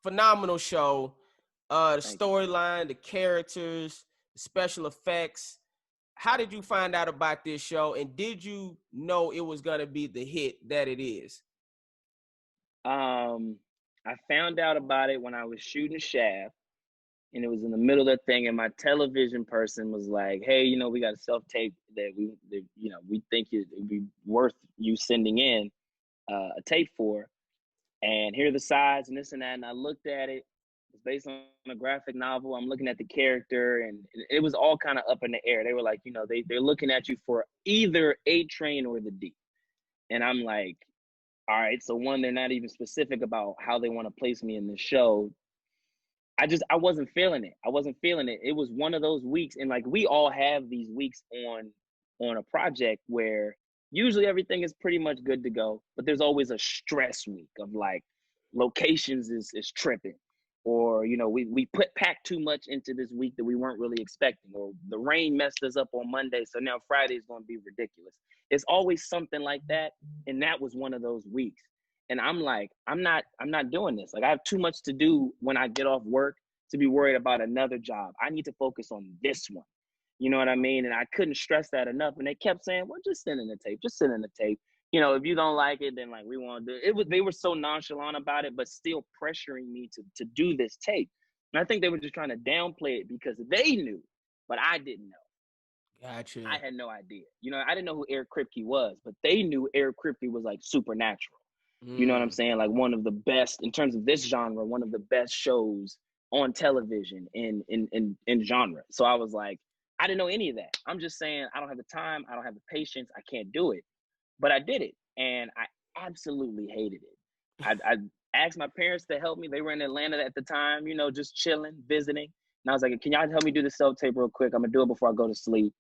Phenomenal show. The storyline, the characters, the special effects. How did you find out about this show, and did you know it was gonna be the hit that it is? I found out about it when I was shooting Shaft, and it was in the middle of the thing, and my television person was like, "Hey, we got a self-tape that we think it'd be worth you sending in a tape for, and here are the sides and this and that." And I looked at it. It's based on a graphic novel. I'm looking at the character, and it was all kind of up in the air. They were like, they're looking at you for either A Train or the D. And I'm like, all right, so one, they're not even specific about how they want to place me in the show. I wasn't feeling it. It was one of those weeks, and like we all have these weeks on a project where usually everything is pretty much good to go, but there's always a stress week of like locations is tripping, or we packed too much into this week that we weren't really expecting, or the rain messed us up on Monday, so now Friday is going to be ridiculous. It's always something like that, and that was one of those weeks. And I'm like, I'm not doing this. Like, I have too much to do when I get off work to be worried about another job. I need to focus on this one. You know what I mean? And I couldn't stress that enough. And they kept saying, well, just send in the tape. Just send in the tape. If you don't like it, then like we want to do it. They were so nonchalant about it, but still pressuring me to do this tape. And I think they were just trying to downplay it because they knew, but I didn't know. Gotcha. I had no idea. I didn't know who Eric Kripke was, but they knew Eric Kripke was like supernatural. You know what I'm saying? Like one of the best in terms of this genre, one of the best shows on television in genre. So I was like, I didn't know any of that. I'm just saying, I don't have the time. I don't have the patience. I can't do it. But I did it. And I absolutely hated it. I asked my parents to help me. They were in Atlanta at the time, just chilling, visiting. And I was like, can y'all help me do this self-tape real quick? I'm going to do it before I go to sleep.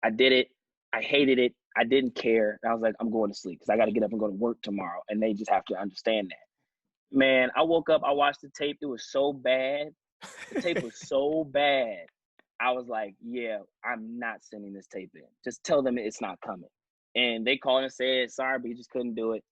I did it. I hated it. I didn't care. I was like, I'm going to sleep because I got to get up and go to work tomorrow. And they just have to understand that. Man, I woke up. I watched the tape. It was so bad. The tape was so bad. I was like, yeah, I'm not sending this tape in. Just tell them it's not coming. And they called and said, sorry, but he just couldn't do it.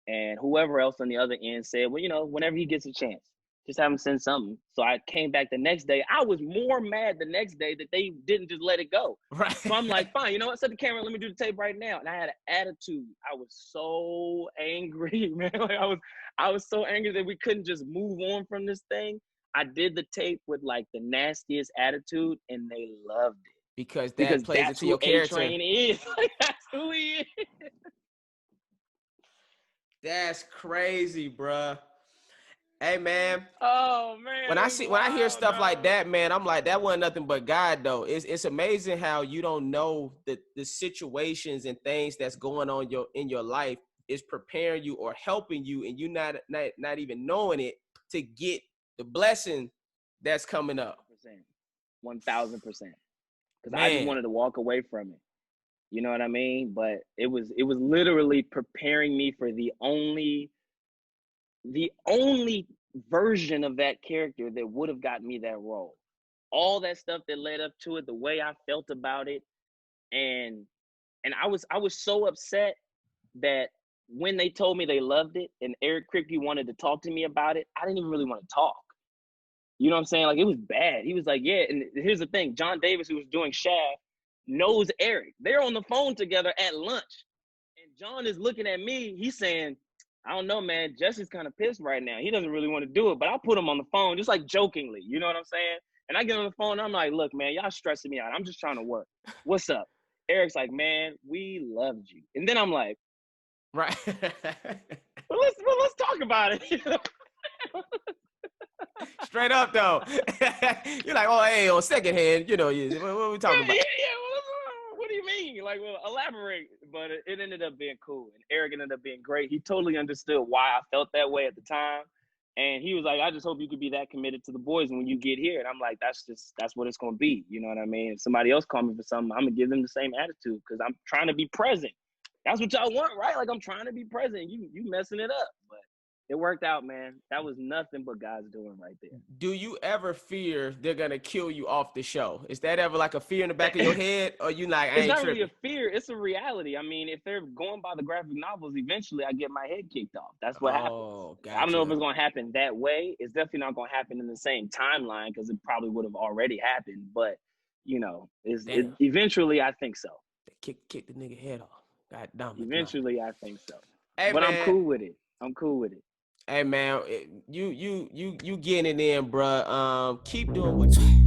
And whoever else on the other end said, well, whenever he gets a chance, just have him send something. So I came back the next day. I was more mad the next day that they didn't just let it go. Right. So I'm like, fine, you know what? Set the camera. Let me do the tape right now. And I had an attitude. I was so angry, man. Like I was so angry that we couldn't just move on from this thing. I did the tape with like the nastiest attitude, and they loved it. Because plays into your character. A-Train is. Like, that's who he is. That's crazy, bruh. Hey, man. Oh, man. When I hear stuff like that, man, I'm like, that wasn't nothing but God, though. It's amazing how you don't know the situations and things that's going on in your life is preparing you or helping you, and you not even knowing it to get the blessing that's coming up. 1,000%. Because I just wanted to walk away from it. You know what I mean? But it was literally preparing me for the only version of that character that would have gotten me that role. All that stuff that led up to it, the way I felt about it, and I was so upset that when they told me they loved it and Eric Kripke wanted to talk to me about it, I didn't even really want to talk. You know what I'm saying? Like, it was bad. He was like, yeah, and here's the thing. John Davis, who was doing Shaft, knows Eric. They're on the phone together at lunch. And John is looking at me. He's saying, I don't know, man. Jesse's kind of pissed right now. He doesn't really want to do it, but I'll put him on the phone just like jokingly. You know what I'm saying? And I get on the phone, and I'm like, look, man, y'all stressing me out. I'm just trying to work. What's up? Eric's like, man, we loved you. And then I'm like, right. well, let's talk about it. Straight up, though. You're like, oh, hey, on second hand, what are we talking about? Yeah, what do you mean? Like, well, elaborate. But it ended up being cool. And Eric ended up being great. He totally understood why I felt that way at the time. And he was like, I just hope you could be that committed to the boys when you get here. And I'm like, that's what it's going to be. You know what I mean? If somebody else call me for something, I'm going to give them the same attitude because I'm trying to be present. That's what y'all want, right? Like, I'm trying to be present. You messing it up. But It worked out, man. That was nothing but God's doing right there. Do you ever fear they're gonna kill you off the show? Is that ever like a fear in the back of your head, or you like, I It's ain't not tripping? really a fear. It's a reality. I mean, if they're going by the graphic novels, eventually I get my head kicked off. That's what happens. Gotcha. I don't know if it's going to happen that way. It's definitely not going to happen in the same timeline because it probably would have already happened. But, you know, eventually I think so. Kick the nigga head off. God damn it. Eventually I think so. Hey, but man. I'm cool with it. Hey, man, you getting it in, bruh. Keep doing what you...